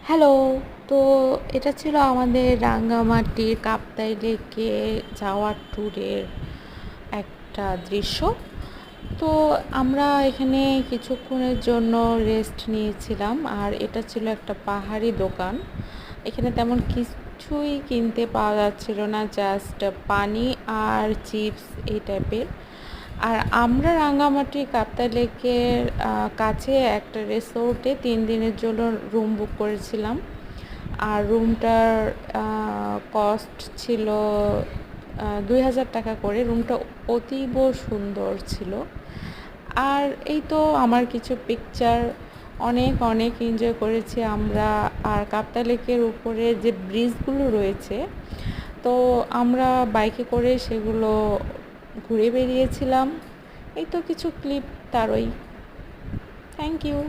Hello. তো এটা ছিল আমাদের রাঙ্গামাটির কাপ্তাই লেকে যাওয়ার ট্যুরের একটা দৃশ্য। তো আমরা এখানে কিছুক্ষণের জন্য রেস্ট নিয়েছিলাম, আর এটা ছিল একটা পাহাড়ি দোকান। এখানে তেমন কিছুই কিনতে পাওয়া যাচ্ছিল না, জাস্ট পানি আর চিপস এই টাইপের। আর আমরা রাঙ্গামাটি কাপ্তাই লেকের কাছে একটা রিসোর্টে 3 দিনের জন্য রুম বুক করেছিলাম। আর রুমটার কস্ট ছিল 2000 টাকা করে। রুমটা অতীব সুন্দর ছিল। আর এই তো আমার কিছু পিকচার, অনেক অনেক এনজয় করেছি আমরা। আর কাপ্তাই লেকের উপরে যে ব্রিজগুলো রয়েছে, তো আমরা বাইকে করে সেগুলো ঘুরে বেরিয়েছিলাম। এই তো কিছু ক্লিপ তারই। Thank you.